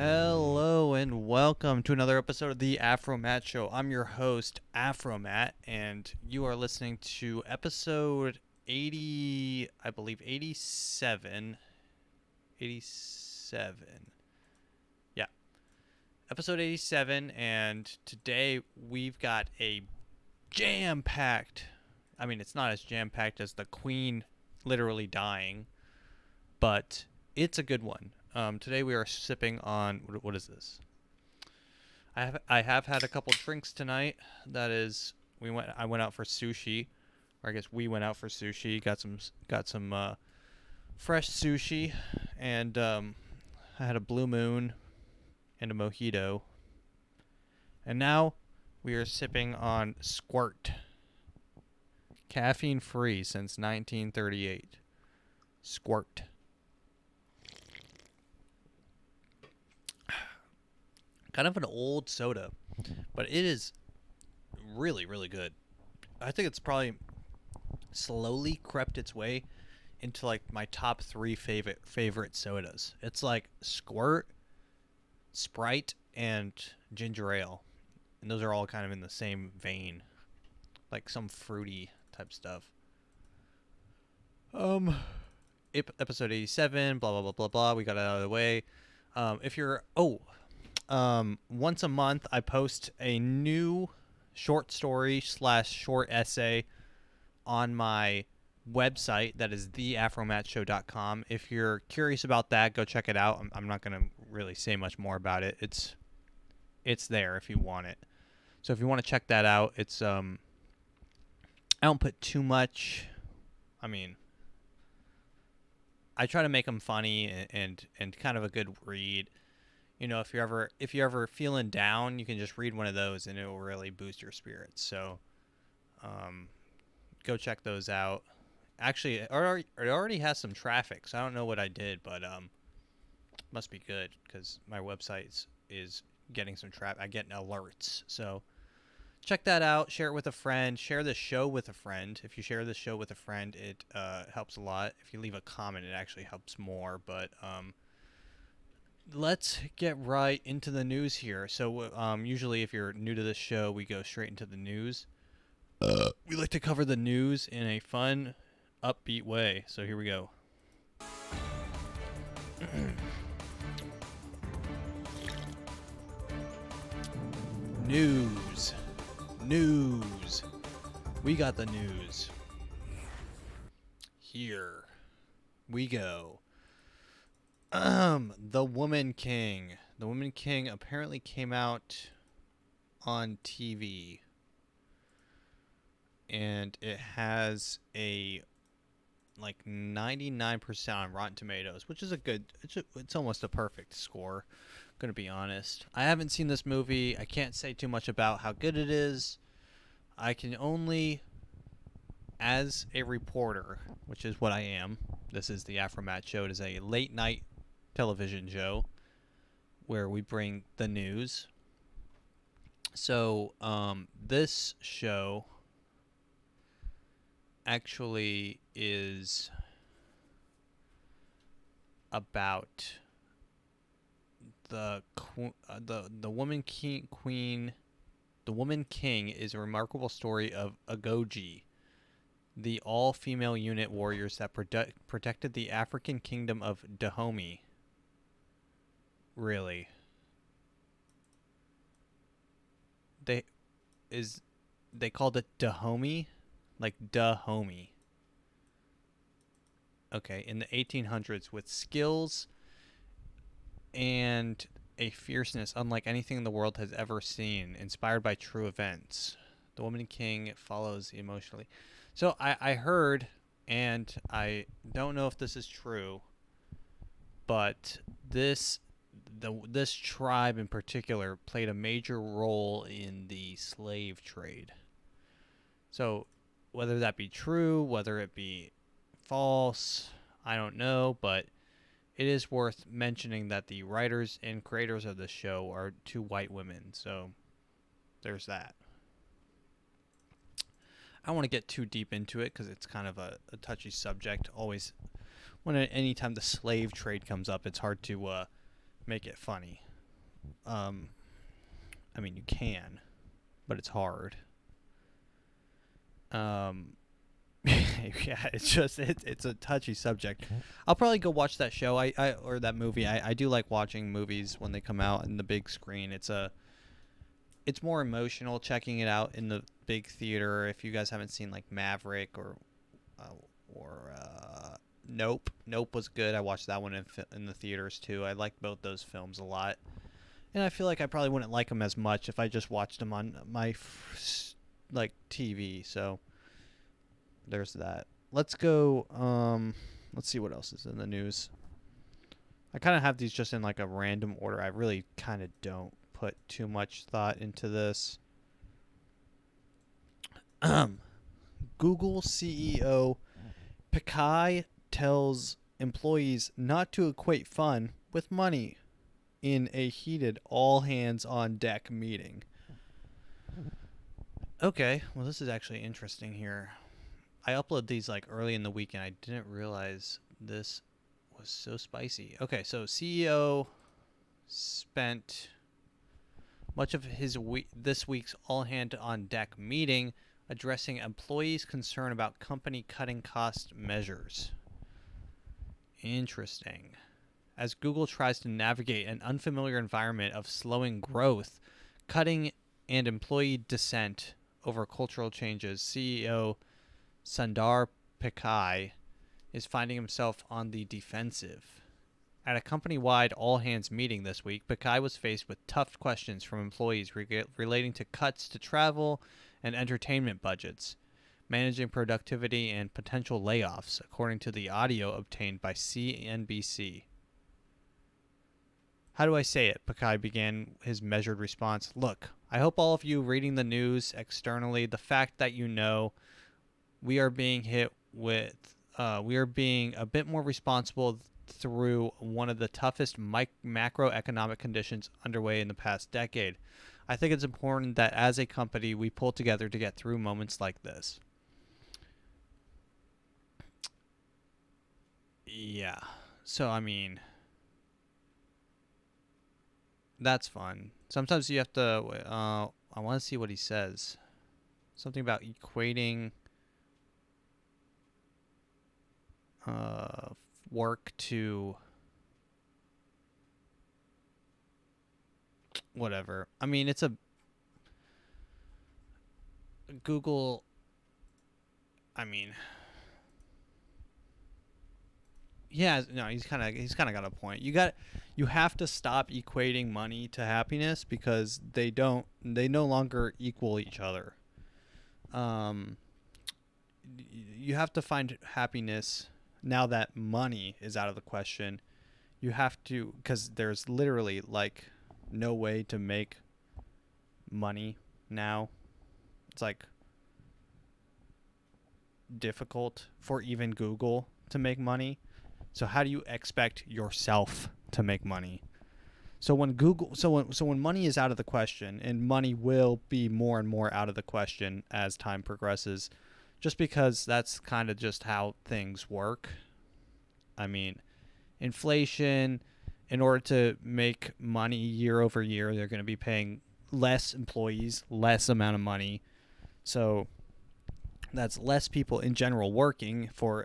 Hello and welcome to another episode of the AfroMattt Show. I'm your host, AfroMattt, and you are listening to episode 80, I believe 87. 87. Yeah. Episode 87, and today we've got a jam-packed, it's not as jam-packed as the Queen literally dying, but it's a good one. Today we are sipping on what is this? I have had a couple drinks tonight. That is, I went out for sushi, or I guess we went out for sushi. Got some fresh sushi, and I had a Blue Moon and a mojito, and now we are sipping on Squirt, caffeine free since 1938. Squirt. Kind of an old soda, but it is really, really good. I think it's probably slowly crept its way into like my top three favorite sodas. It's like Squirt, Sprite, and ginger ale, and those are all kind of in the same vein, like some fruity type stuff. Um, Episode 87, blah blah blah blah blah. We got it out of the way. If you're once a month I post a new short story / short essay on my website. That is theafromattshow.com. If you're curious about that, go check it out. I'm not going to really say much more about it. It's there if you want it. So if you want to check that out, it's I don't put too much. I try to make them funny and kind of a good read. You know, if you're ever feeling down, you can just read one of those and it will really boost your spirits. So, go check those out. Actually, it already has some traffic, so I don't know what I did, but must be good because my website is getting some traffic. I get alerts, so check that out. Share it with a friend. Share the show with a friend. If you share the show with a friend, it helps a lot. If you leave a comment, it actually helps more. But let's get right into the news here. So usually if you're new to this show, we go straight into the news. We like to cover the news in a fun, upbeat way. So here we go. News. We got the news. Here we go. The Woman King. The Woman King apparently came out on TV, and it has a like 99% on Rotten Tomatoes, which is it's almost a perfect score. Gonna be honest. I haven't seen this movie. I can't say too much about how good it is. I can only, as a reporter, which is what I am. This is the AfroMattt Show. It is a late night television show where we bring the news. So, this show actually is about the Woman Queen. The Woman King is a remarkable story of Agoji, the all-female unit warriors that protected the African kingdom of Dahomey. Really? They called it Dahomey? Like Dahomey. Okay, in the 1800s with skills and a fierceness unlike anything the world has ever seen, inspired by true events. The Woman King follows emotionally. So I heard, and I don't know if this is true, but this tribe in particular played a major role in the slave trade. So whether that be true, whether it be false, I don't know, but it is worth mentioning that the writers and creators of the show are two white women. So there's that. I don't want to get too deep into it because it's kind of a touchy subject. Always, anytime the slave trade comes up, it's hard to make it funny. I mean, you can, but it's hard. Um, yeah, it's a touchy subject. I'll probably go watch that show. I or that movie. I do like watching movies when they come out in the big screen. It's more emotional checking it out in the big theater. If you guys haven't seen like Maverick uh, or Nope. Nope was good. I watched that one in the theaters too. I liked both those films a lot. And I feel like I probably wouldn't like them as much if I just watched them on my like TV. So there's that. Let's go. Let's see what else is in the news. I kind of have these just in like a random order. I really kind of don't put too much thought into this. Google CEO Pichai tells employees not to equate fun with money in a heated all hands on deck meeting. Okay, well this is actually interesting here. I upload these like early in the week and I didn't realize this was so spicy. Okay, so CEO spent much of this week's all hand on deck meeting addressing employees' concern about company cutting cost measures. Interesting. As Google tries to navigate an unfamiliar environment of slowing growth, cutting, and employee dissent over cultural changes, CEO Sundar Pichai is finding himself on the defensive. At a company-wide all-hands meeting this week, Pichai was faced with tough questions from employees relating to cuts to travel and entertainment budgets, managing productivity, and potential layoffs, according to the audio obtained by CNBC. How do I say it? Pichai began his measured response. Look, I hope all of you reading the news externally, the fact that you know we are being hit with, we are being a bit more responsible through one of the toughest macroeconomic conditions underway in the past decade. I think it's important that as a company, we pull together to get through moments like this. Yeah. So, I mean, that's fun. Sometimes you have to, I want to see what he says. Something about equating work to whatever. I mean, it's a Google. I mean, yeah, no, he's kind of got a point. You have to stop equating money to happiness because they no longer equal each other. Um, you have to find happiness now that money is out of the question. You have to, because there's literally like no way to make money now. It's like difficult for even Google to make money. So how do you expect yourself to make money? So when money is out of the question, and money will be more and more out of the question as time progresses, just because that's kind of just how things work. I mean, inflation, in order to make money year over year, they're going to be paying less employees, less amount of money. So that's less people in general working for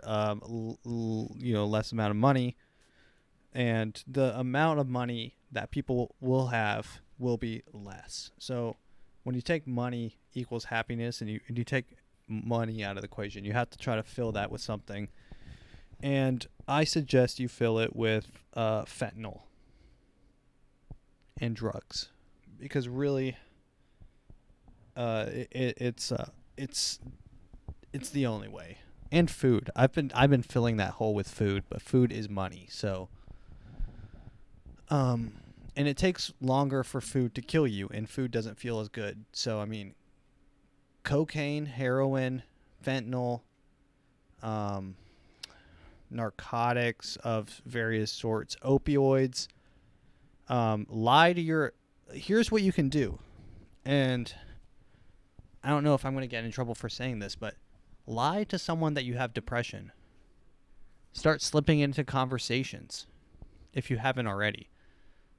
less amount of money, and the amount of money that people will have will be less. So when you take money equals happiness, and you take money out of the equation, you have to try to fill that with something. And I suggest you fill it with fentanyl and drugs, because really, it's the only way. And food. I've been filling that hole with food, but food is money. So, and it takes longer for food to kill you, and food doesn't feel as good. So, I mean, cocaine, heroin, fentanyl, narcotics of various sorts, opioids. Lie to your. Here's what you can do, and I don't know if I'm going to get in trouble for saying this, but lie to someone that you have depression. Start slipping into conversations if you haven't already.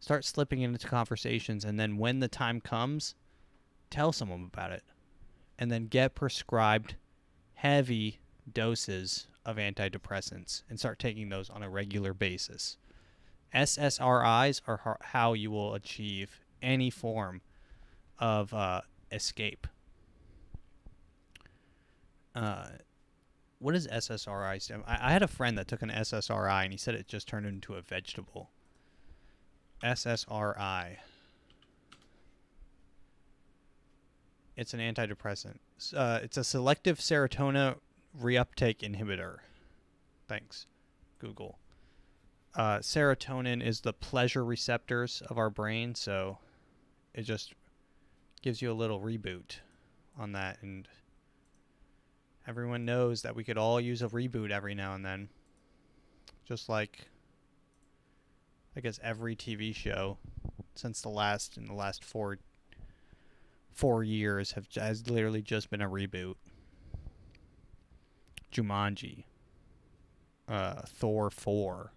Start slipping into conversations, and then when the time comes, tell someone about it. And then get prescribed heavy doses of antidepressants and start taking those on a regular basis. SSRIs are how you will achieve any form of escape. What is SSRI stand? I had a friend that took an SSRI and he said it just turned into a vegetable. SSRI. It's an antidepressant. It's a selective serotonin reuptake inhibitor. Thanks, Google. Serotonin is the pleasure receptors of our brain, so it just gives you a little reboot on that. And everyone knows that we could all use a reboot every now and then. Just like, I guess, every TV show since the last 4 years has literally just been a reboot. Jumanji, Thor 4,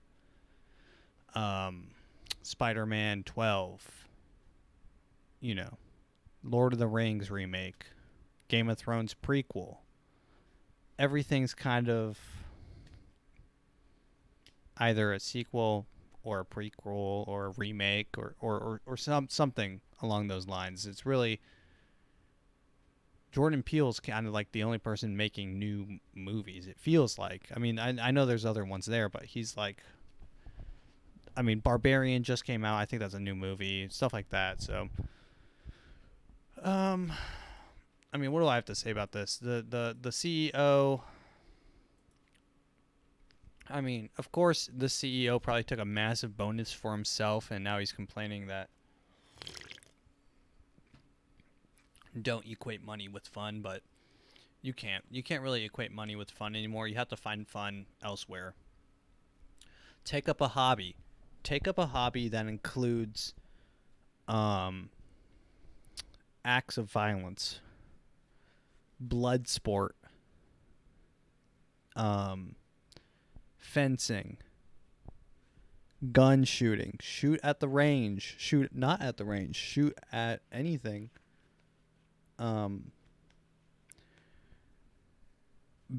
Spider-Man 12, Lord of the Rings remake, Game of Thrones prequel. Everything's kind of either a sequel or a prequel or a remake or something along those lines. It's really Jordan Peele's kind of like the only person making new movies, it feels like. I mean, I know there's other ones there, but he's like, I mean, Barbarian just came out. I think that's a new movie, stuff like that. So, I mean, what do I have to say about this? The CEO, I mean, of course, the CEO probably took a massive bonus for himself, and now he's complaining that don't equate money with fun, but you can't really equate money with fun anymore. You have to find fun elsewhere. Take up a hobby that includes acts of violence, blood sport, fencing, gun shooting, shoot at the range, shoot not at the range, shoot at anything.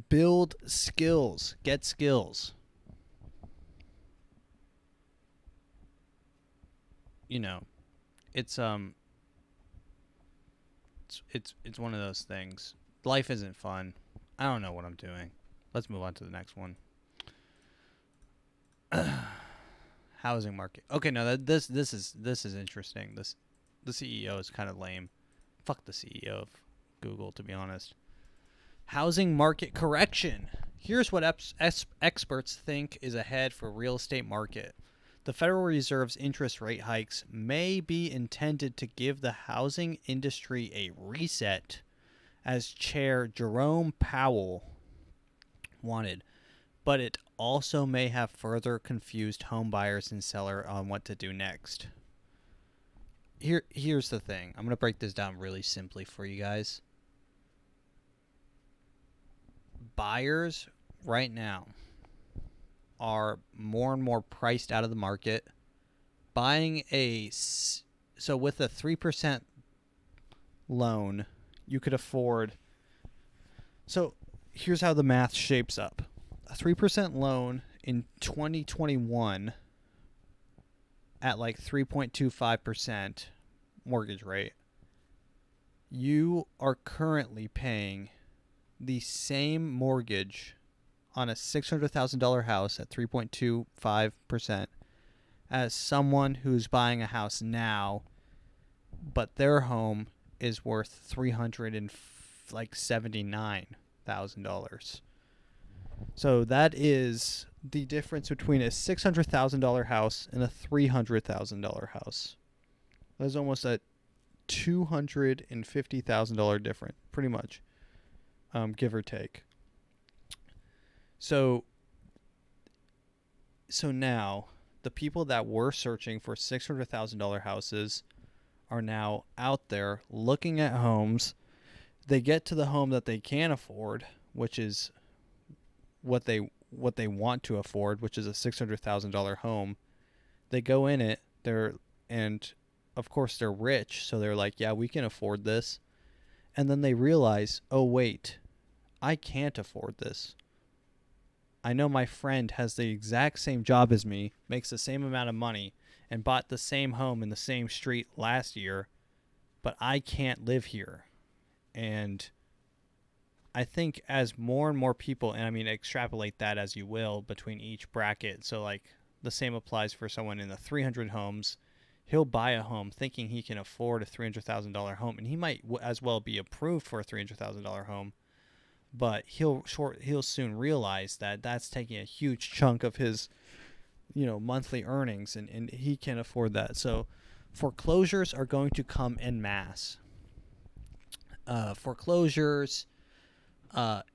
Build skills, get skills. It's it's one of those things. Life isn't fun. I don't know what I'm doing. Let's move on to the next one. Housing market. Okay, no, this is interesting. The CEO is kind of lame. Fuck the CEO of Google, to be honest. Housing market correction. Here's what experts think is ahead for real estate market. The Federal Reserve's interest rate hikes may be intended to give the housing industry a reset, as Chair Jerome Powell wanted, but it also may have further confused home buyers and sellers on what to do next. Here's the thing. I'm going to break this down really simply for you guys. Buyers right now are more and more priced out of the market. Buying so with a 3% loan, you could afford. So here's how the math shapes up. A 3% loan in 2021 at like 3.25% mortgage rate, you are currently paying the same mortgage on a $600,000 house at 3.25% as someone who's buying a house now, but their home is worth $379,000. So that is the difference between a $600,000 house and a $300,000 house. There's almost a $250,000 difference, pretty much, give or take. So now the people that were searching for $600,000 houses are now out there looking at homes. They get to the home that they can afford, which is what they want to afford, which is a $600,000 home. They go in it. They're And of course they're rich, so they're like, yeah, we can afford this. And then they realize, oh wait, I can't afford this. I know my friend has the exact same job as me, makes the same amount of money, and bought the same home in the same street last year, but I can't live here. And I think as more and more people, and I mean, extrapolate that as you will between each bracket. So, like, the same applies for someone in the 300 homes. He'll buy a home thinking he can afford a $300,000 home, and he might as well be approved for a $300,000 home. But he'll soon realize that that's taking a huge chunk of his, monthly earnings, and he can't afford that. So, foreclosures are going to come en masse. Foreclosures,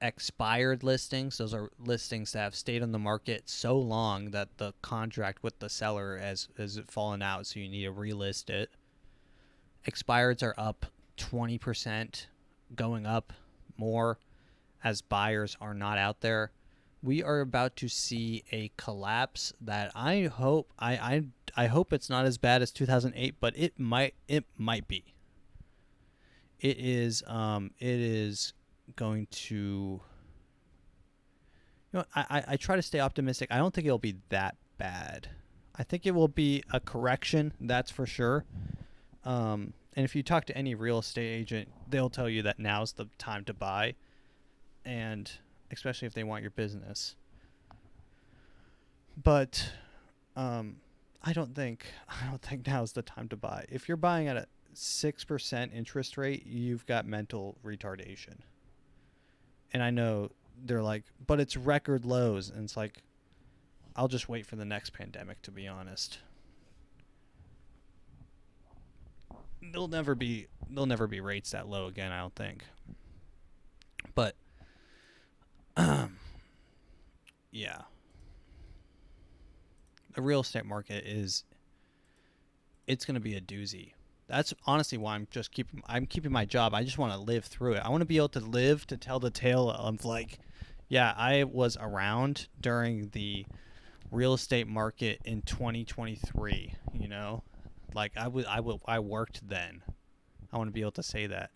expired listings. Those are listings that have stayed on the market so long that the contract with the seller has fallen out, so you need to relist it. Expireds are up 20%, going up more as buyers are not out there. We are about to see a collapse that I hope I hope it's not as bad as 2008, but it might be. It is going to, I try to stay optimistic. I don't think it'll be that bad. I think it will be a correction, that's for sure. And if you talk to any real estate agent, they'll tell you that now's the time to buy, and especially if they want your business. But I don't think now's the time to buy. If you're buying at a 6% interest rate, you've got mental retardation. And I know they're like, but it's record lows. And it's like, I'll just wait for the next pandemic, to be honest. There'll never be rates that low again, I don't think. But yeah. The real estate market it's going to be a doozy. That's honestly why I'm keeping my job. I just want to live through it. I want to be able to live to tell the tale of, like, yeah, I was around during the real estate market in 2023, Like I worked then. I want to be able to say that.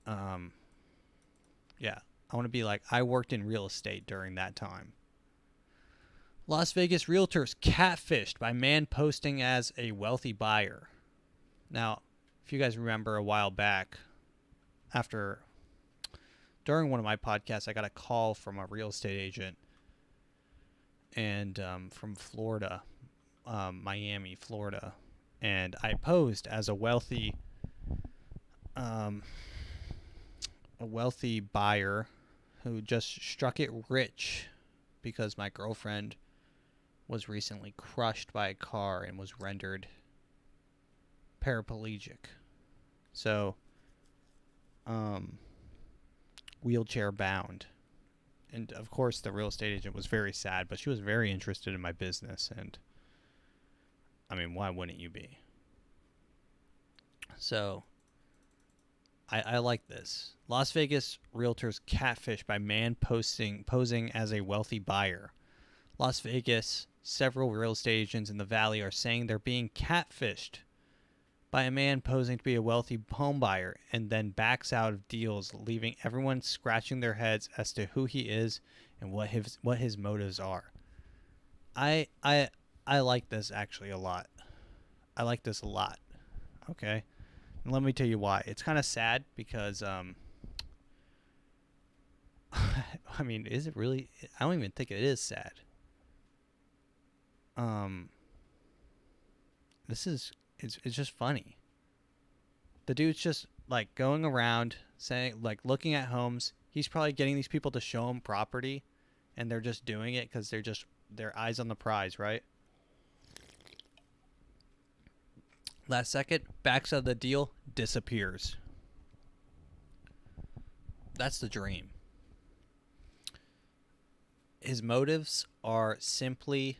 Yeah, I want to be like, I worked in real estate during that time. Las Vegas Realtors catfished by man posting as a wealthy buyer. Now, if you guys remember a while back, during one of my podcasts, I got a call from a real estate agent, and from Florida, Miami, Florida, and I posed as a wealthy buyer who just struck it rich because my girlfriend was recently crushed by a car and was rendered paraplegic. So, wheelchair bound. And of course the real estate agent was very sad, but she was very interested in my business, and I mean, why wouldn't you be? So, I like this. Las Vegas Realtors catfish by man posing as a wealthy buyer. Las Vegas, several real estate agents in the valley are saying they're being catfished by a man posing to be a wealthy home buyer and then backs out of deals, leaving everyone scratching their heads as to who he is and what his motives are. I like this actually a lot. I like this a lot. Okay? And let me tell you why. It's kind of sad because I mean, is it really? I don't even think it is sad. It's just funny. The dude's just like going around saying, like, looking at homes. He's probably getting these people to show him property, and they're just doing it because they're just their eyes on the prize, right? Last second, backs out of the deal, disappears. That's the dream. His motives are simply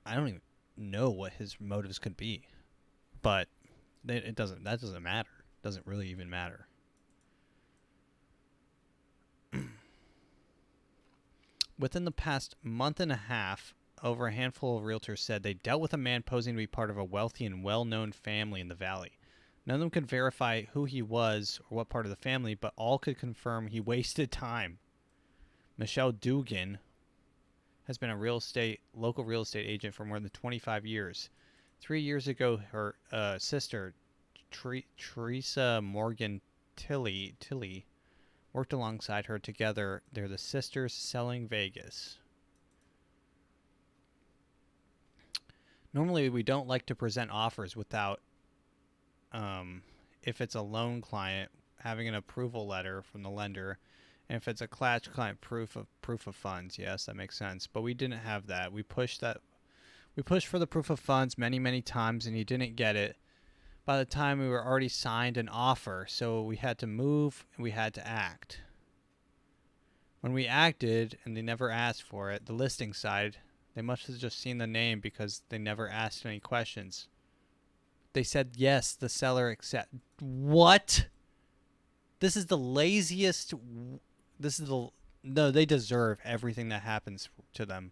I don't even know what his motives could be, but that doesn't matter. It doesn't really even matter. Within the past month and a half, over a handful of realtors said they dealt with a man posing to be part of a wealthy and well-known family in the valley. None of them could verify who he was or what part of the family, but all could confirm he wasted time. Michelle Dugan has been a local real estate agent for more than 25 years. 3 years ago, her sister, Teresa Morgan Tilly, worked alongside her. Together, they're the Sisters Selling Vegas. Normally, we don't like to present offers without, if it's a loan client, having an approval letter from the lender, and if it's a clutch client, proof of funds. Yes, that makes sense. But we didn't have that. We pushed for the proof of funds many times, and he didn't get it. By the time we were already signed an offer, so we had to move and we had to act. When we acted and they never asked for it, the listing side, they must have just seen the name because they never asked any questions. They said yes, the seller accept. What? This is the laziest. No, they deserve everything that happens to them.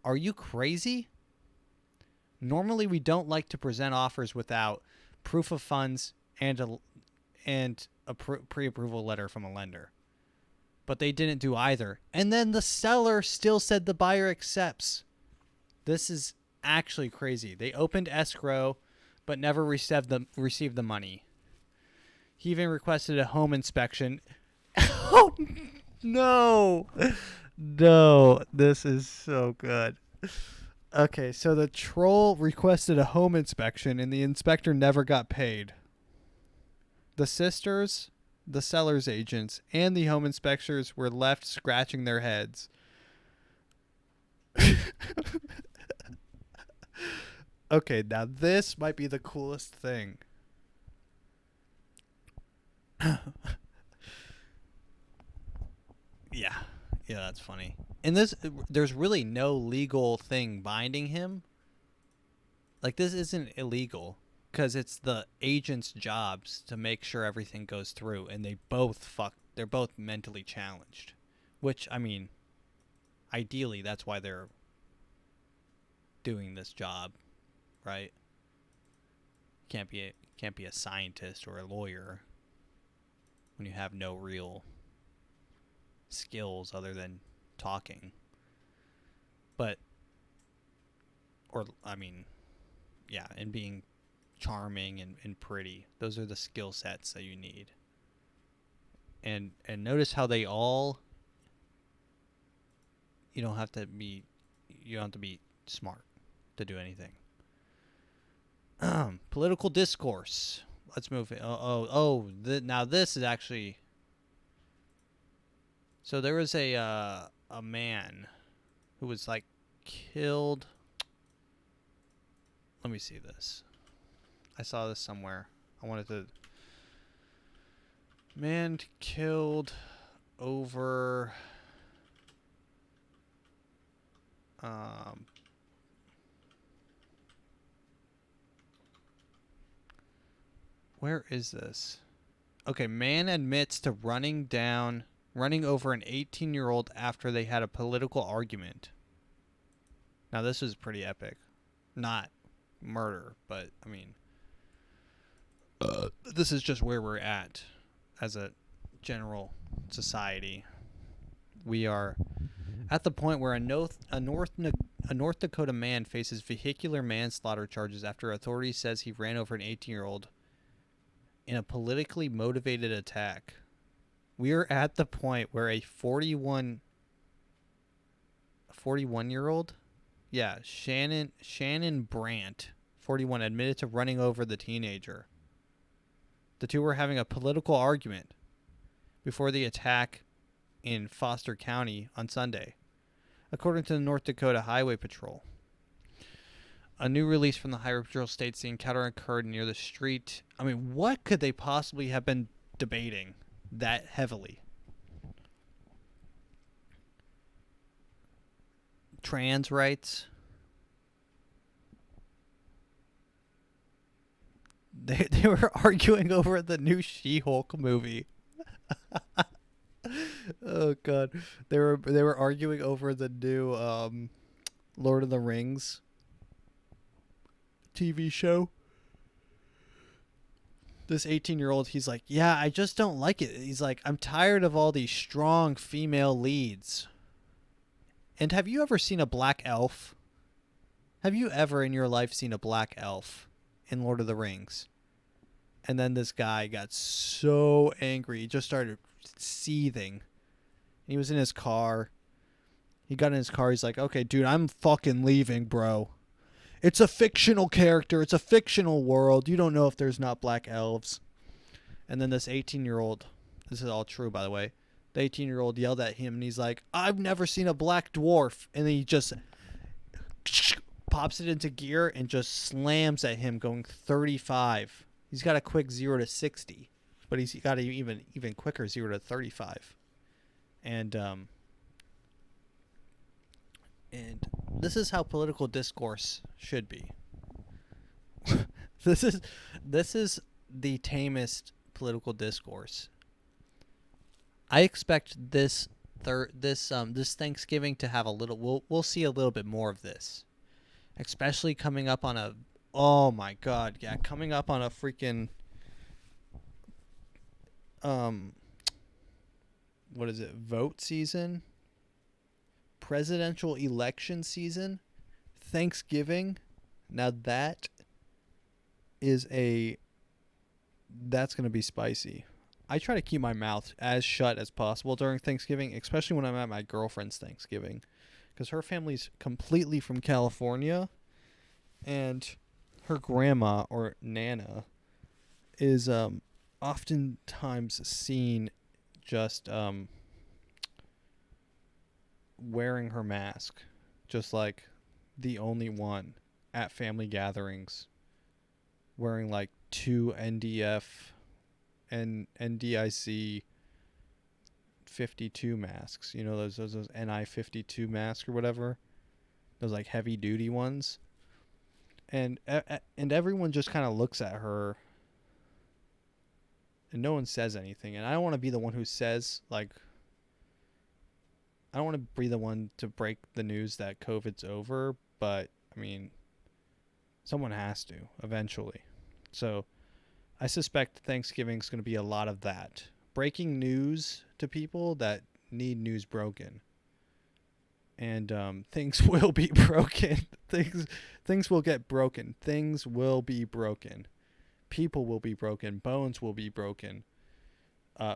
Are you crazy? Normally, we don't like to present offers without proof of funds and a pre-approval letter from a lender. But they didn't do either. And then the seller still said the buyer accepts. This is actually crazy. They opened escrow, but never received the money. He even requested a home inspection. Oh, no. No, this is so good. Okay, so the troll requested a home inspection, and the inspector never got paid. The sisters, the seller's agents, and the home inspectors were left scratching their heads. Okay, now this might be the coolest thing. Yeah, that's funny. And there's really no legal thing binding him. Like, this isn't illegal because it's the agent's jobs to make sure everything goes through, and they're both mentally challenged, which, I mean, ideally that's why they're doing this job, right? Can't be a scientist or a lawyer when you have no real skills other than talking. And being charming and pretty. Those are the skill sets that you need. And notice how they all, you don't have to be smart to do anything. Political discourse. Let's move it. Now this is actually. So there was a man who was like killed. Let me see this. I saw this somewhere. Man killed over where is this? Okay, man admits to running over an 18-year-old after they had a political argument. Now this is pretty epic. Not murder, but I mean, this is just where we're at as a general society. We are at the point where a North Dakota man faces vehicular manslaughter charges after authorities says he ran over an 18-year-old in a politically motivated attack. We are at the point where a 41-year-old, Shannon Brandt, 41, admitted to running over the teenager. The two were having a political argument before the attack in Foster County on Sunday, according to the North Dakota Highway Patrol. A new release from the Highway Patrol states the encounter occurred near the street. I mean, what could they possibly have been debating that heavily? Trans rights. They were arguing over the new She-Hulk movie. Oh god, they were arguing over the new Lord of the Rings TV show. This 18-year-old, he's like, yeah, I just don't like it. He's like, I'm tired of all these strong female leads. And have you ever seen a black elf? Have you ever in your life seen a black elf in Lord of the Rings? And then this guy got so angry, he just started seething. He was in his car. He got in his car. He's like, okay, dude, I'm fucking leaving, bro. It's a fictional character. It's a fictional world. You don't know if there's not black elves. And then this 18-year-old, this is all true, by the way, the 18-year-old yelled at him, and he's like, I've never seen a black dwarf. And then he just pops it into gear and just slams at him going 35. He's got a quick 0 to 60, but he's got an even quicker 0 to 35. And this is how political discourse should be. this is the tamest political discourse. I expect this Thanksgiving to have a little. We'll see a little bit more of this, especially coming up on a. Oh my god, yeah, coming up on a freaking. What is it? Vote season. Presidential election season. Thanksgiving. Now that's going to be spicy. I try to keep my mouth as shut as possible during Thanksgiving, especially when I'm at my girlfriend's Thanksgiving, because her family's completely from California, and her grandma or Nana is oftentimes seen just wearing her mask, just like the only one at family gatherings, wearing like 2 NDF and NDIC 52 masks. You know, those NI 52 masks or whatever. Those like heavy duty ones. And everyone just kind of looks at her and no one says anything. And I don't want to be the one who says, like, I don't want to be the one to break the news that COVID's over, but I mean, someone has to eventually. So I suspect Thanksgiving's going to be a lot of that. Breaking news to people that need news broken. And things will be broken. Things will get broken. Things will be broken. People will be broken. Bones will be broken.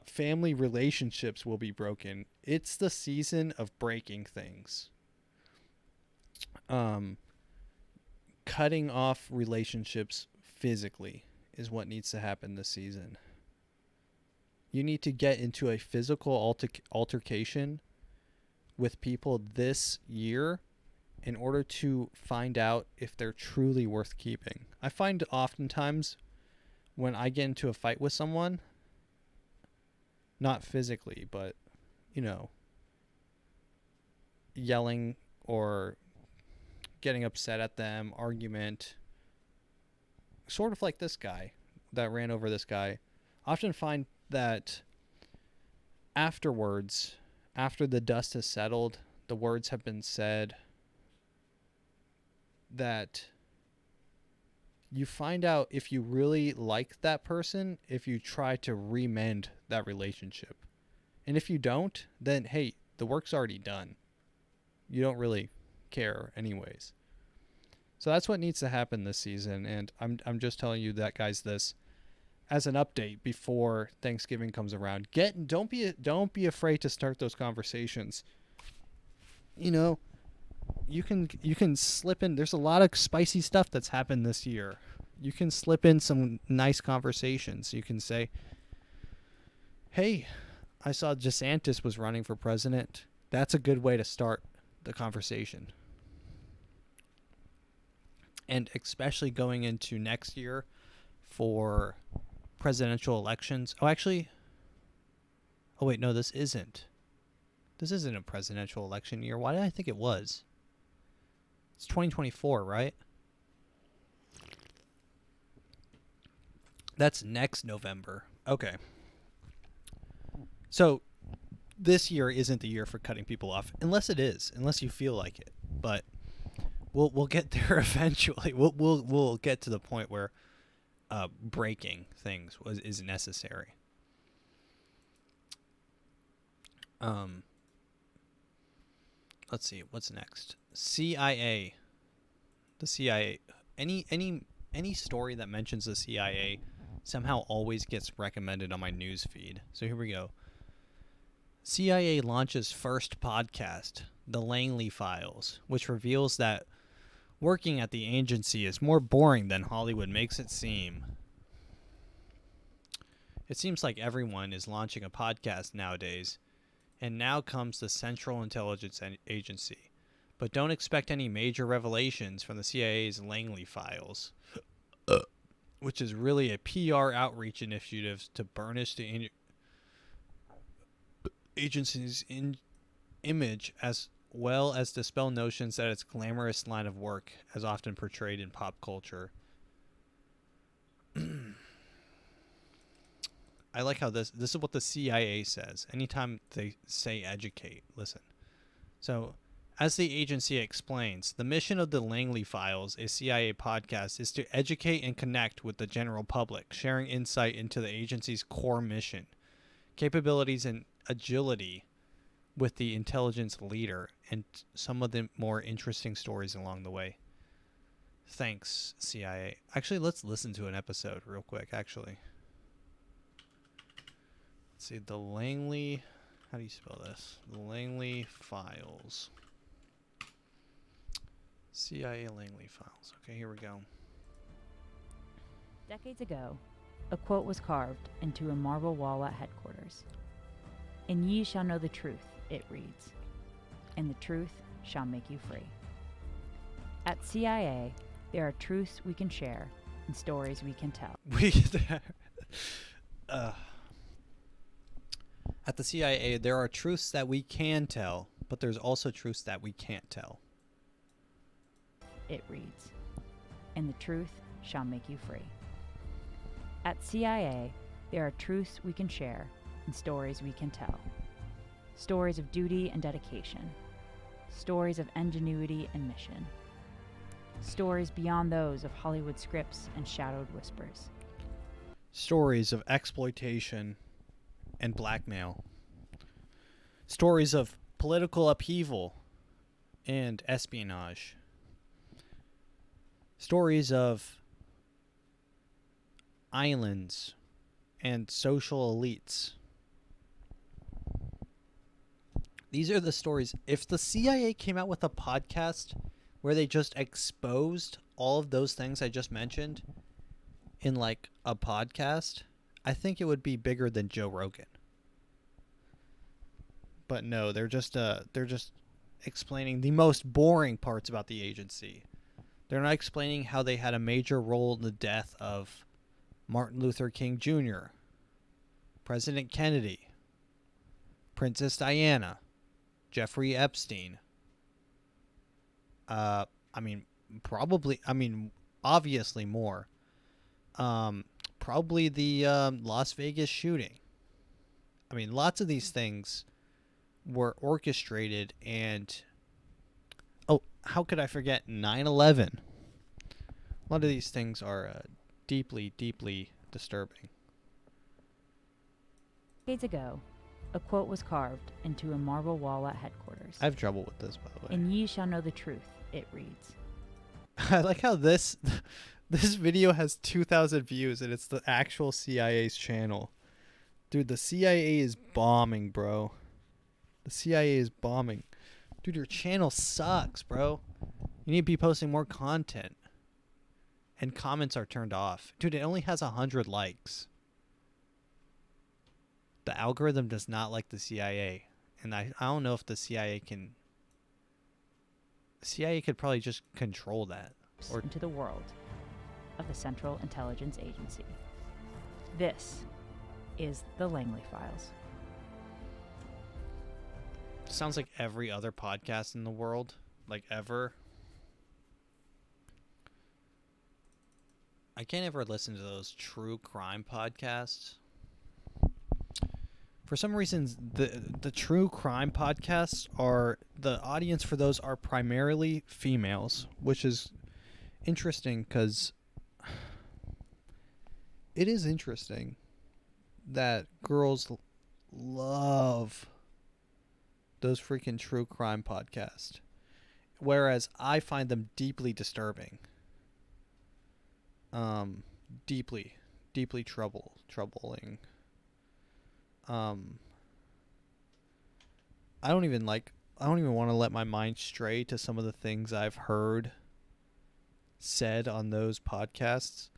Family relationships will be broken. It's the season of breaking things. Cutting off relationships physically is what needs to happen this season. You need to get into a physical altercation with people this year in order to find out if they're truly worth keeping. I find oftentimes when I get into a fight with someone, not physically, but, you know, yelling or getting upset at them, argument, sort of like this guy that ran over this guy, often find that afterwards, after the dust has settled, the words have been said, that you find out if you really like that person if you try to remend that relationship. And if you don't, then hey, the work's already done. You don't really care anyways. So that's what needs to happen this season, and I'm just telling you that, guys, this as an update before Thanksgiving comes around. Don't be afraid to start those conversations. You know, you can slip in. There's a lot of spicy stuff that's happened this year. You can slip in some nice conversations. You can say, "Hey, I saw DeSantis was running for president." That's a good way to start the conversation. And especially going into next year for presidential elections. Oh, wait, no, this isn't. This isn't a presidential election year. Why did I think it was? It's 2024, right? That's next November. Okay. So this year isn't the year for cutting people off, unless it is, unless you feel like it. But we'll get there eventually. We'll get to the point where breaking things is necessary. Let's see what's next. CIA. The CIA. Any story that mentions the CIA somehow always gets recommended on my news feed. So here we go. CIA launches first podcast, The Langley Files, which reveals that working at the agency is more boring than Hollywood makes it seem. It seems like everyone is launching a podcast nowadays, and now comes the Central Intelligence Agency. But don't expect any major revelations from the CIA's Langley Files, which is really a PR outreach initiative to burnish the agency's image, as well as dispel notions that its glamorous line of work, as often portrayed in pop culture. I like how this is what the CIA says. Anytime they say educate, listen. So, as the agency explains, the mission of the Langley Files, a CIA podcast, is to educate and connect with the general public, sharing insight into the agency's core mission, capabilities, and agility with the intelligence leader, and some of the more interesting stories along the way. Thanks, CIA. Actually, let's listen to an episode real quick, actually. Let's see, the Langley... How do you spell this? The Langley Files. CIA Langley Files. Okay, here we go. Decades ago, a quote was carved into a marble wall at headquarters. "And ye shall know the truth," it reads, "and the truth shall make you free." At CIA, there are truths we can share and stories we can tell. At the CIA, there are truths that we can tell, but there's also truths that we can't tell. It reads, "and the truth shall make you free." At CIA, there are truths we can share and stories we can tell. Stories of duty and dedication. Stories of ingenuity and mission. Stories beyond those of Hollywood scripts and shadowed whispers. Stories of exploitation and blackmail. Stories of political upheaval and espionage. Stories of islands and social elites. These are the stories. If the CIA came out with a podcast where they just exposed all of those things I just mentioned in like a podcast, I think it would be bigger than Joe Rogan. But no, they're just explaining the most boring parts about the agency. They're not explaining how they had a major role in the death of Martin Luther King Jr., President Kennedy, Princess Diana, Jeffrey Epstein. Obviously more. Probably the Las Vegas shooting. I mean, lots of these things were orchestrated, and how could I forget 9/11? A lot of these things are deeply, deeply disturbing. Decades ago, a quote was carved into a marble wall at headquarters. I have trouble with this, by the way. "And ye shall know the truth," it reads. I like how this video has 2,000 views, and it's the actual CIA's channel. Dude, the CIA is bombing, bro. The CIA is bombing. Dude, your channel sucks, bro. You need to be posting more content. And comments are turned off. Dude, it only has 100 likes. The algorithm does not like the CIA. And I don't know if the CIA can... The CIA could probably just control that. Or into the world of the Central Intelligence Agency. This is the Langley Files. Sounds like every other podcast in the world, like ever. I can't ever listen to those true crime podcasts. for some reasons the true crime podcasts are the audience for those are primarily females, which is interesting because it is interesting that girls love those freaking true crime podcasts, whereas I find them deeply disturbing. Deeply, deeply troubling. Um, I don't even want to let my mind stray to some of the things I've heard said on those podcasts.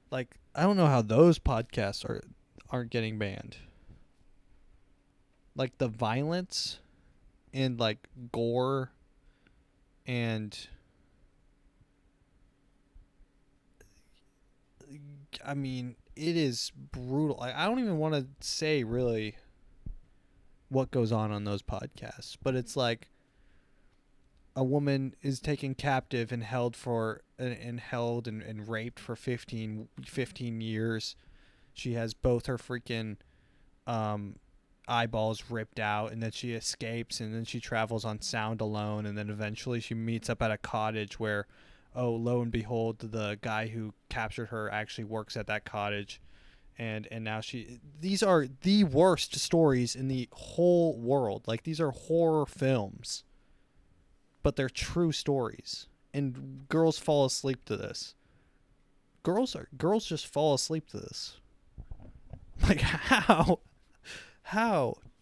Like, I don't know how those podcasts aren't getting banned. Like the violence and like gore and I mean, it is brutal. I don't even want to say really what goes on those podcasts, but it's like a woman is taken captive and held and raped for 15 years. She has both her freaking eyeballs ripped out, and then she escapes, and then she travels on sound alone, and then eventually she meets up at a cottage where, oh, lo and behold, the guy who captured her actually works at that cottage. And now these are the worst stories in the whole world. Like, these are horror films, but they're true stories, and girls fall asleep to this. Girls just fall asleep to this. Like, how,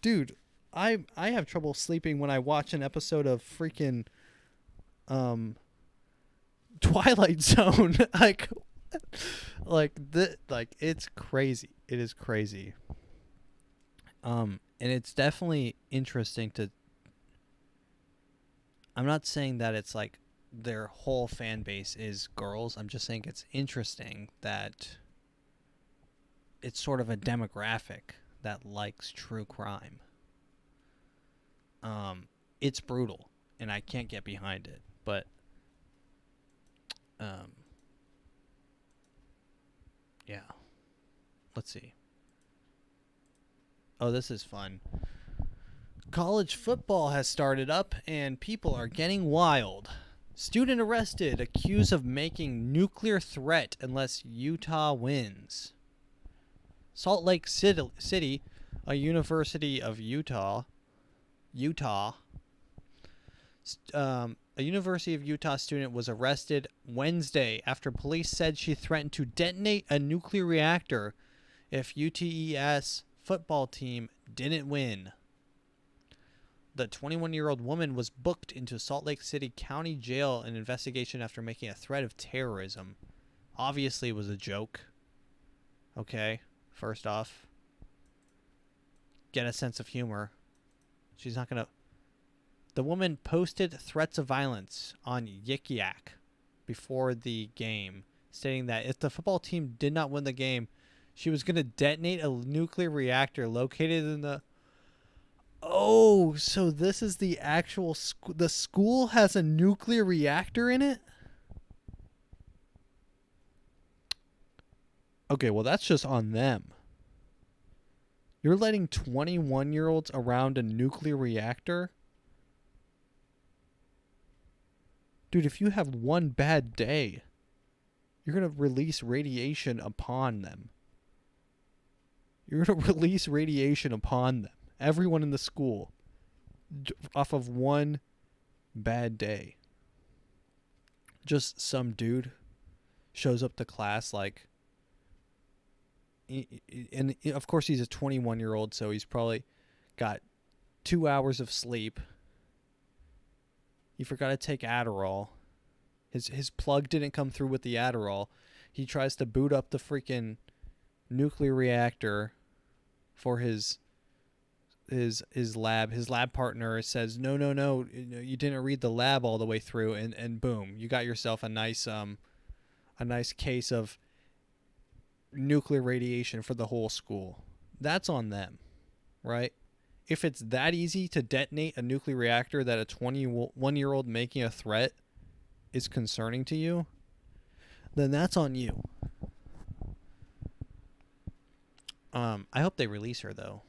dude? I have trouble sleeping when I watch an episode of freaking Twilight Zone. like it's crazy. It is crazy. And it's definitely interesting to. I'm not saying that it's like their whole fan base is girls. I'm just saying it's interesting that it's sort of a demographic that likes true crime. It's brutal, and I can't get behind it, but yeah. Let's see. Oh, this is fun. College football has started up, and people are getting wild. Student arrested, accused of making nuclear threat unless Utah wins. Salt Lake City, a University of Utah. A University of Utah student was arrested Wednesday after police said she threatened to detonate a nuclear reactor if UTES football team didn't win. The 21-year-old woman was booked into Salt Lake City County Jail in investigation after making a threat of terrorism. Obviously, it was a joke. Okay, first off, get a sense of humor. She's not going to... The woman posted threats of violence on Yik Yak before the game, stating that if the football team did not win the game, she was going to detonate a nuclear reactor located in the... Oh, so this is the actual school. The school has a nuclear reactor in it? Okay, well, that's just on them. You're letting 21-year-olds around a nuclear reactor? Dude, if you have one bad day, you're going to release radiation upon them. You're going to release radiation upon them. Everyone in the school. Off of one bad day. Just some dude shows up to class like... And of course he's a 21-year-old, so he's probably got 2 hours of sleep. He forgot to take Adderall. His plug didn't come through with the Adderall. He tries to boot up the freaking nuclear reactor for his lab. His lab partner says, no, you didn't read the lab all the way through, and boom, you got yourself a nice case of nuclear radiation for the whole school. That's on them, right? If it's that easy to detonate a nuclear reactor that a 21-year-old making a threat is concerning to you, then that's on you. I hope they release her, though.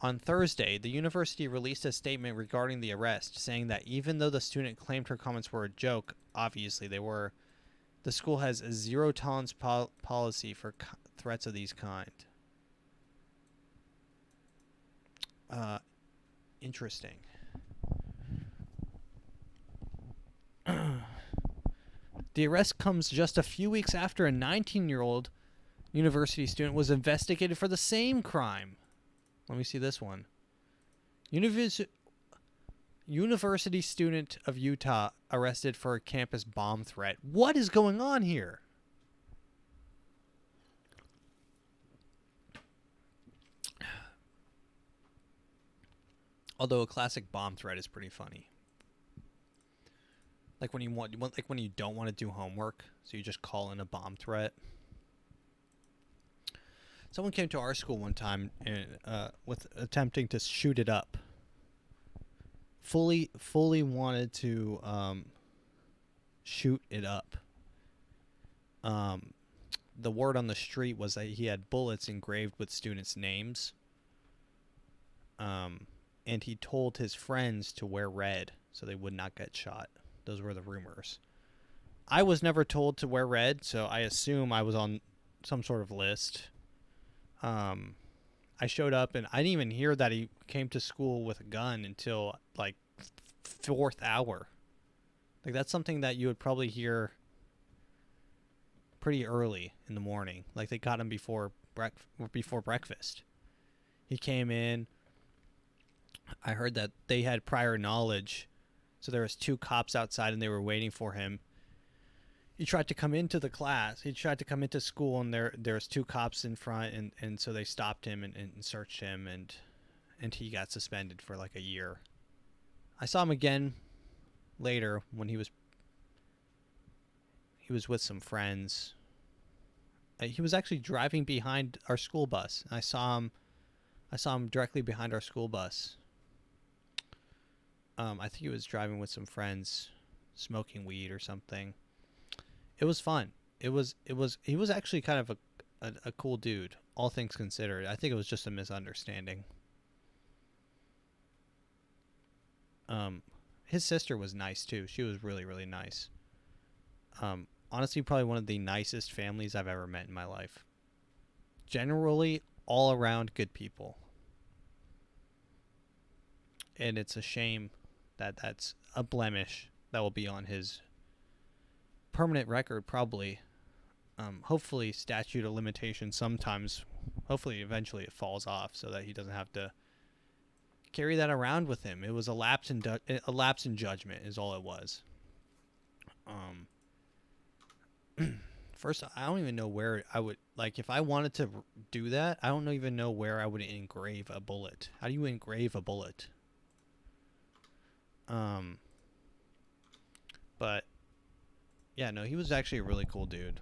On Thursday, the university released a statement regarding the arrest, saying that even though the student claimed her comments were a joke, obviously they were, the school has a zero tolerance policy for threats of these kind. Interesting. The arrest comes just a few weeks after a 19-year-old university student was investigated for the same crime. Let me see this one. University student of Utah arrested for a campus bomb threat. What is going on here? Although a classic bomb threat is pretty funny. Like when you don't want to do homework, so you just call in a bomb threat. Someone came to our school one time and with attempting to shoot it up. Fully wanted to shoot it up. The word on the street was that he had bullets engraved with students' names. And he told his friends to wear red so they would not get shot. Those were the rumors. I was never told to wear red, so I assume I was on some sort of list. I showed up and I didn't even hear that he came to school with a gun until like 4th hour. Like that's something that you would probably hear pretty early in the morning. Like they got him before breakfast. He came in. I heard that they had prior knowledge. So there was 2 cops outside and they were waiting for him. He tried to come into the class. He tried to come into school and there's 2 cops in front and so they stopped him and searched him and he got suspended for like a year. I saw him again later when he was with some friends. He was actually driving behind our school bus. I saw him directly behind our school bus. I think he was driving with some friends, smoking weed or something. It was fun. He was actually kind of a cool dude, all things considered. I think it was just a misunderstanding. His sister was nice too. She was really, really nice. Honestly, probably one of the nicest families I've ever met in my life. Generally, all around good people. And it's a shame that that's a blemish that will be on his permanent record, probably. Hopefully, statute of limitations sometimes. Hopefully, eventually it falls off so that he doesn't have to carry that around with him. It was a lapse in judgment, is all it was. First, I don't even know where I would if I wanted to do that. I don't even know where I would engrave a bullet. How do you engrave a bullet? But yeah, no, he was actually a really cool dude.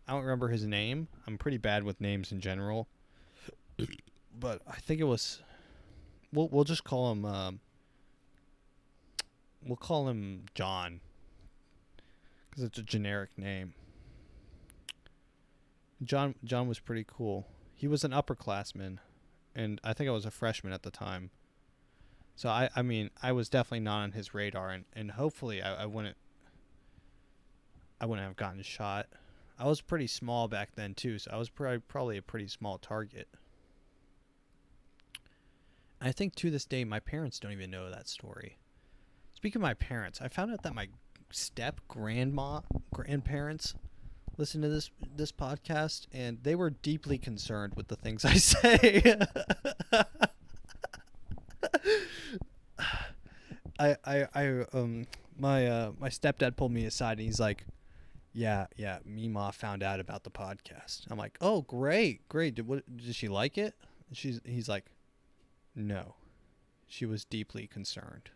I don't remember his name. I'm pretty bad with names in general. But I think it was we'll just call him we'll call him John cuz it's a generic name. John was pretty cool. He was an upperclassman and I think I was a freshman at the time. So I mean, I was definitely not on his radar, and hopefully I wouldn't have gotten shot. I was pretty small back then too, so I was probably a pretty small target. I think to this day my parents don't even know that story. Speaking of my parents, I found out that my grandparents listen to this podcast, and they were deeply concerned with the things I say. My stepdad pulled me aside and he's like, yeah, Mima found out about the podcast. I'm like, oh, great. Did she like it? He's like, no, she was deeply concerned.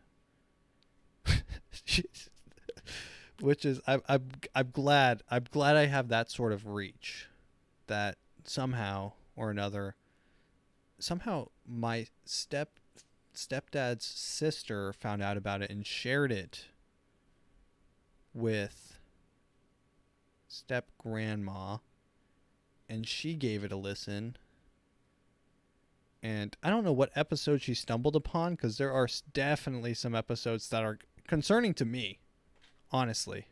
Which is, I'm glad I have that sort of reach, that somehow or another, my stepdad's sister found out about it and shared it with step grandma, and she gave it a listen, And I don't know what episode she stumbled upon, because there are definitely some episodes that are concerning to me, honestly,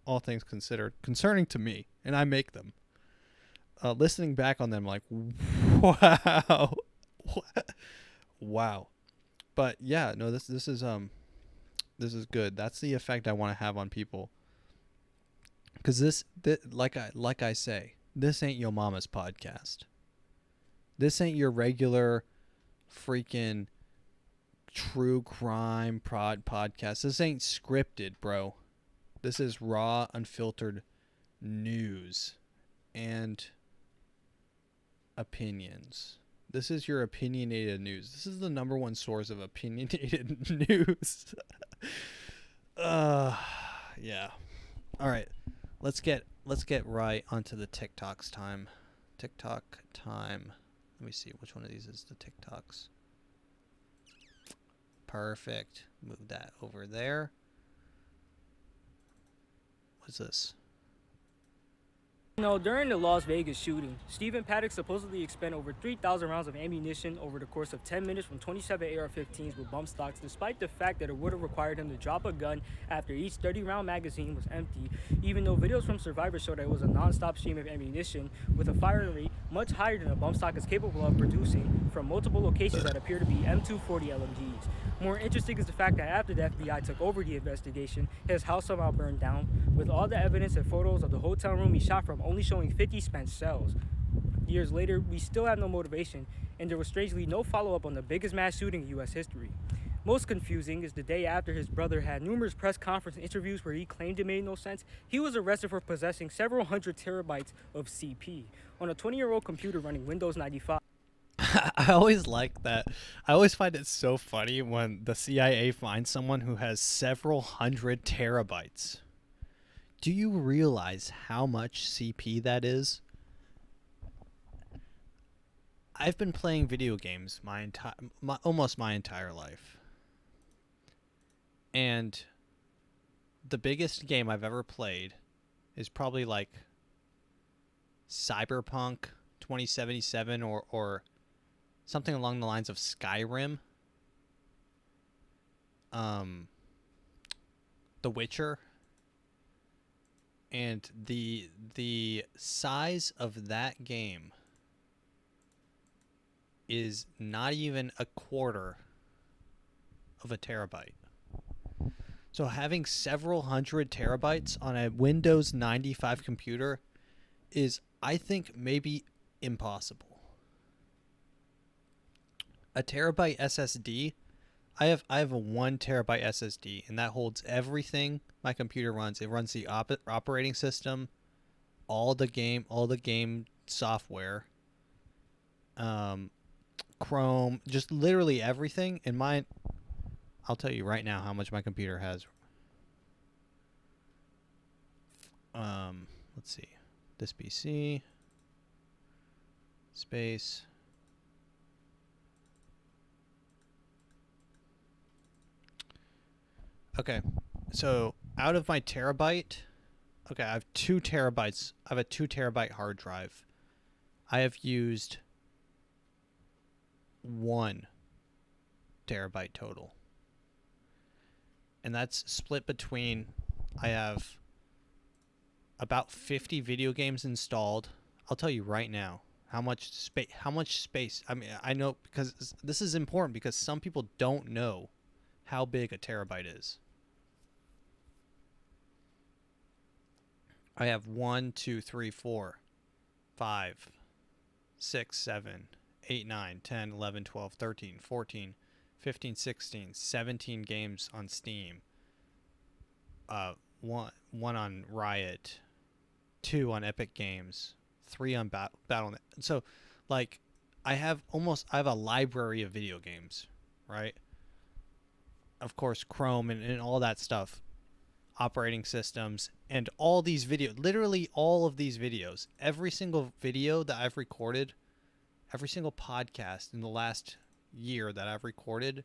all things considered, concerning to me, and I make them. Listening back on them, like, wow, wow. But yeah, no, this is good. That's the effect I want to have on people. Because like I say, this ain't your mama's podcast. This ain't your regular freaking true crime podcast. This ain't scripted, bro. This is raw, unfiltered news and opinions. This is your opinionated news. This is the number one source of opinionated news. Yeah. All right. Let's get right onto the TikToks time. TikTok time. Let me see which one of these is the TikToks. Perfect. Move that over there. What's this? During the Las Vegas shooting, Stephen Paddock supposedly expended over 3,000 rounds of ammunition over the course of 10 minutes from 27 AR-15s with bump stocks, despite the fact that it would have required him to drop a gun after each 30-round magazine was empty, even though videos from survivors show that it was a non-stop stream of ammunition with a firing rate much higher than a bump stock is capable of producing from multiple locations that appear to be M240 LMGs. More interesting is the fact that after the FBI took over the investigation, his house somehow burned down, with all the evidence and photos of the hotel room he shot from only showing 50 spent shells. Years later, we still have no motivation, and there was strangely no follow-up on the biggest mass shooting in U.S. history. Most confusing is the day after his brother had numerous press conference interviews where he claimed it made no sense, he was arrested for possessing several hundred terabytes of CP on a 20-year-old computer running Windows 95. I always like that. I always find it so funny when the CIA finds someone who has several hundred terabytes. Do you realize how much CP that is? I've been playing video games almost my entire life. And the biggest game I've ever played is probably like Cyberpunk 2077 or something along the lines of Skyrim. The Witcher. And the size of that game is not even a quarter of a terabyte. So having several hundred terabytes on a Windows 95 computer is, I think, maybe impossible. A terabyte SSD, I have a 1 terabyte SSD, and that holds everything my computer runs. It runs the operating system, all the game software, Chrome, just literally everything. And mine, I'll tell you right now how much my computer has. Let's see, this PC, space. Okay, so out of my terabyte, okay, I have 2 terabytes. I have a 2 terabyte hard drive. I have used 1 terabyte total. And that's split between, I have about 50 video games installed. I'll tell you right now how much space. I mean, I know, because this is important, because some people don't know how big a terabyte is. I have 1, 2, 3, 4, 5, 6, 7, 8, 9, 10, 11, 12, 13, 14, 15, 16, 17 games on Steam. One on Riot, 2 on Epic Games, 3 on Battle.net. So, like, I have a library of video games, right? Of course, Chrome and all that stuff, operating systems, and all these videos, literally all of these videos, every single video that I've recorded, every single podcast in the last year that I've recorded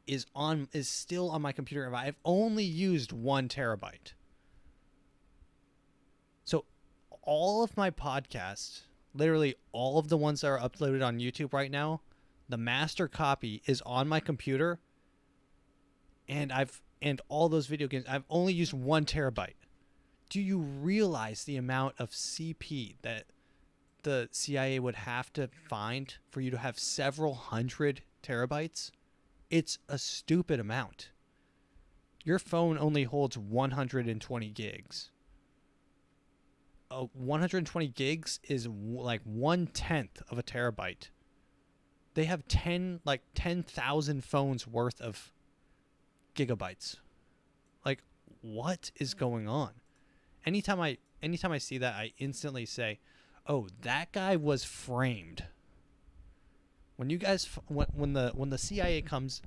is still on my computer. I've only used 1 terabyte. So all of my podcasts literally all of the ones that are uploaded on YouTube right now, the master copy is on my computer, and all those video games, I've only used 1 terabyte. Do you realize the amount of CP that the CIA would have to find for you to have several hundred terabytes? It's a stupid amount. Your phone only holds 120 gigs. 120 gigs is like 1/10 of a terabyte. They have 10,000 phones worth of gigabytes. Like, what is going on? Anytime I see that, I instantly say, "Oh, that guy was framed." When you guys when the CIA comes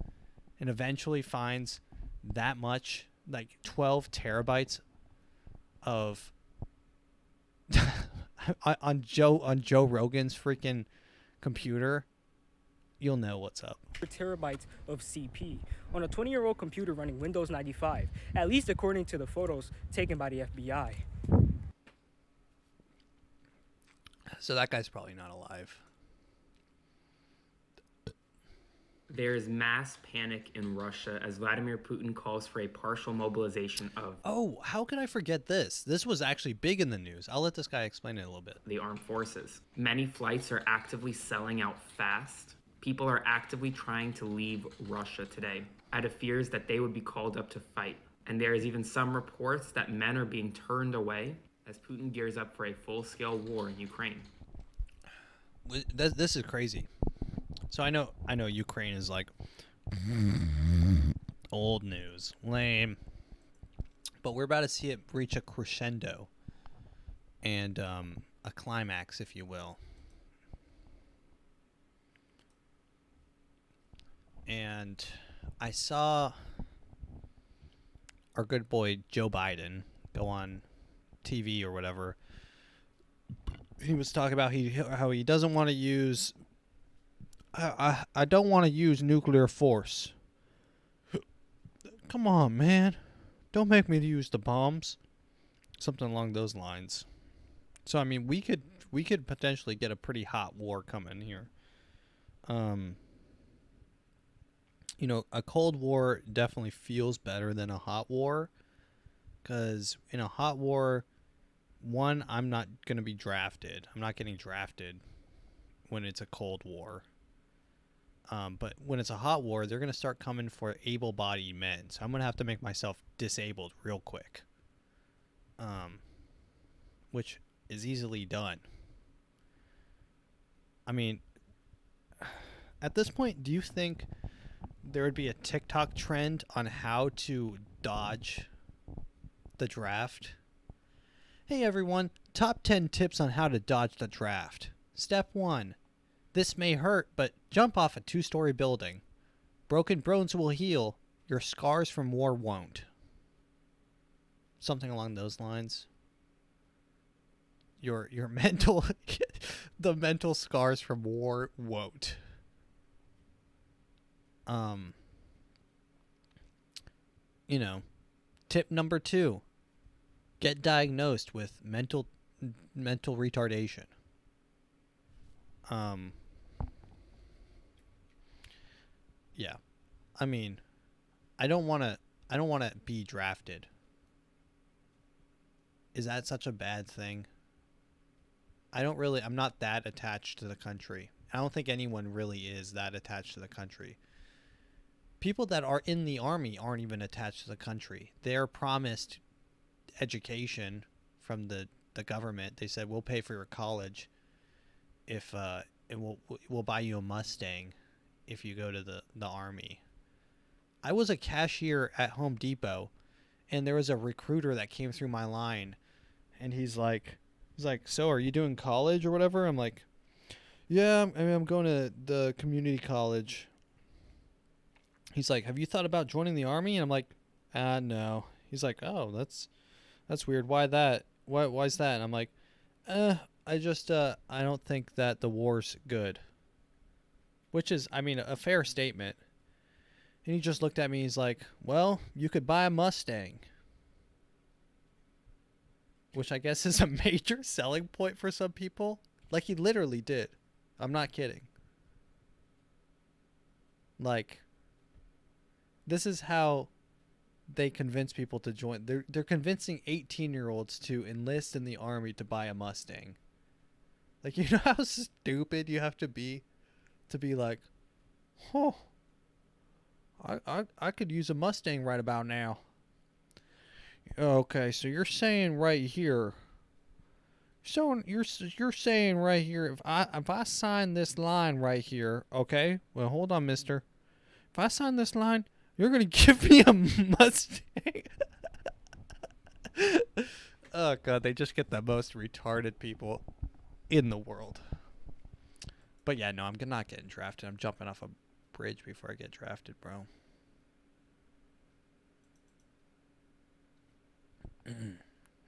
and eventually finds that much, like 12 terabytes of on Joe Rogan's freaking computer, you'll know what's up. Terabytes of CP on a 20-year-old computer running Windows 95, at least according to the photos taken by the FBI. So that guy's probably not alive. There is mass panic in Russia as Vladimir Putin calls for a partial mobilization of Oh, how could I forget this? This was actually big in the news. I'll let this guy explain it a little bit. the armed forces. Many flights are actively selling out fast. People are actively trying to leave Russia today out of fears that they would be called up to fight. And there is even some reports that men are being turned away as Putin gears up for a full-scale war in Ukraine. This is crazy. So I know Ukraine is like old news, lame, but we're about to see it reach a crescendo and a climax, if you will. And I saw our good boy Joe Biden go on TV or whatever. He was talking about how he doesn't want to use. I don't want to use nuclear force. Come on, man. Don't make me use the bombs. Something along those lines. So I mean, we could potentially get a pretty hot war coming here. A Cold War definitely feels better than a hot war, because in a hot war, one, I'm not going to be drafted. I'm not getting drafted when it's a Cold War. But when it's a hot war, they're going to start coming for able-bodied men. So I'm going to have to make myself disabled real quick. Which is easily done. I mean, at this point, do you think there would be a TikTok trend on how to dodge the draft? Hey everyone, top 10 tips on how to dodge the draft. Step 1. This may hurt, but jump off a 2-story building. Broken bones will heal. Your scars from war won't. Something along those lines. Your mental the mental scars from war won't. Tip number 2. Get diagnosed with mental retardation. Yeah. I mean, I don't want to be drafted. Is that such a bad thing? I'm not that attached to the country. I don't think anyone really is that attached to the country. People that are in the army aren't even attached to the country. They're promised education from the government. They said, we'll pay for your college if we'll buy you a Mustang if you go to the army. I was a cashier at Home Depot, and there was a recruiter that came through my line, and he's like, so are you doing college or whatever? I'm like, yeah, I'm going to the community college. He's like, have you thought about joining the army? And I'm like, no. He's like, oh, that's weird. Why that? Why's that? And I'm like, I don't think that the war's good. Which is, I mean, a fair statement. And he just looked at me. He's like, well, you could buy a Mustang. Which I guess is a major selling point for some people. Like, he literally did. I'm not kidding. Like, this is how they convince people to join. They're convincing 18-year-olds to enlist in the army to buy a Mustang. Like, you know how stupid you have to be like, oh, I could use a Mustang right about now. Okay, so you're saying right here. So you're saying right here, if I sign this line right here, okay? Well, hold on, mister. If I sign this line, you're gonna give me a Mustang. Oh god, they just get the most retarded people in the world. But yeah, no, I'm not getting drafted. I'm jumping off a bridge before I get drafted, bro.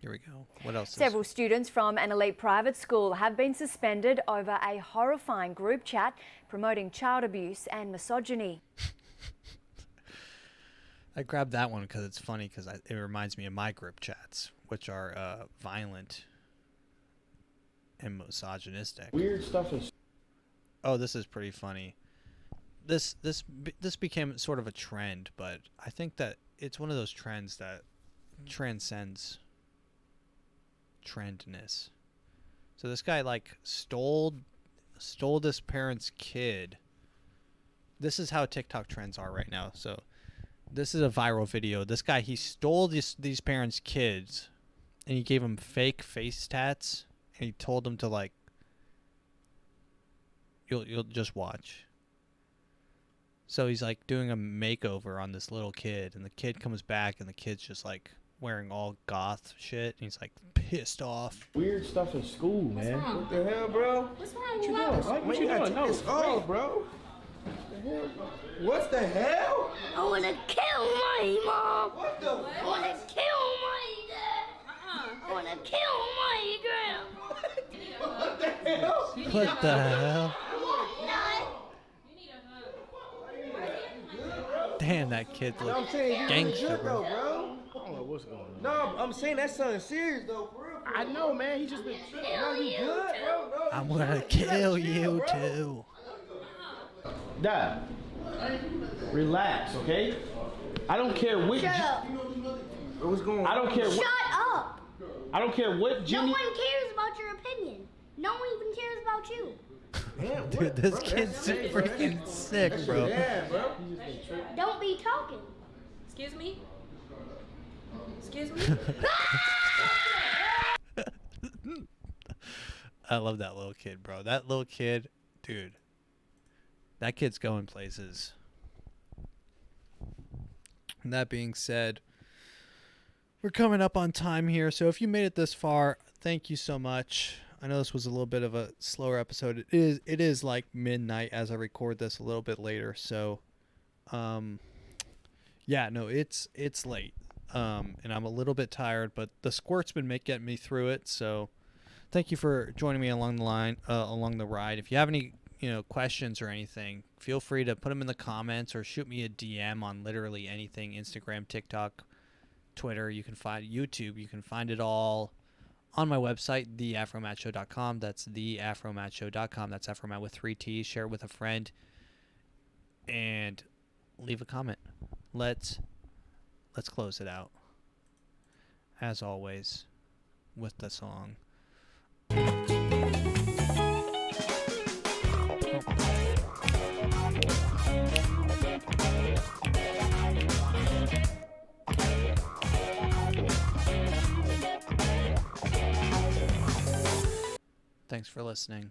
Here we go. What else? Several students from an elite private school have been suspended over a horrifying group chat promoting child abuse and misogyny. I grabbed that one because it's funny because it reminds me of my group chats, which are violent and misogynistic. Weird stuff is. Oh, this is pretty funny. This became sort of a trend, but I think that it's one of those trends that transcends trendness. So this guy like stole this parent's kid. This is how TikTok trends are right now. So this is a viral video. This guy, he stole these parents' kids and he gave them fake face tats and he told them to like, you'll just watch. So he's like doing a makeover on this little kid and the kid comes back and the kid's just like wearing all goth shit and he's like pissed off. Weird stuff in school, man. What the hell, bro? What's wrong What with you you? doing? Like, what you doing? No, It's off, bro. What the hell? I want to kill my mom. What the I want to kill my dad. I want to kill my grandma. What the hell? What the hell? Damn, that kid I'm looks saying you gangster, good bro. though, bro. I don't know what's going on. No, I'm saying that's something serious though, for real. I know, man. He just been. No, you good, bro? No, I'm you gonna good. kill gotta you chill, bro. too. Dad, relax, okay? I don't care what. Shut up. What's going on? I don't care what. Shut up. I don't care what No Jimmy. one cares about your opinion. No one even cares about you. Damn, what, Dude, this bro? kid's That's it, bro. freaking sick, That's bro. your dad, bro. Don't be talking. Excuse me? Excuse me? I love that little kid, bro. That little kid, dude. That kid's going places. And that being said, we're coming up on time here. So if you made it this far, thank you so much. I know this was a little bit of a slower episode. It is like midnight as I record this, a little bit later. So, yeah, no, it's late. And I'm a little bit tired, but the squirt's been getting me through it. So thank you for joining me along the ride. If you have any, questions or anything, feel free to put them in the comments or shoot me a DM on literally anything: Instagram, TikTok, Twitter. You can find YouTube. You can find it all on my website, theafromattshow.com. That's theafromattshow.com. That's AfroMattt with 3 T's. Share it with a friend and leave a comment. Let's close it out, as always, with the song. Thanks for listening.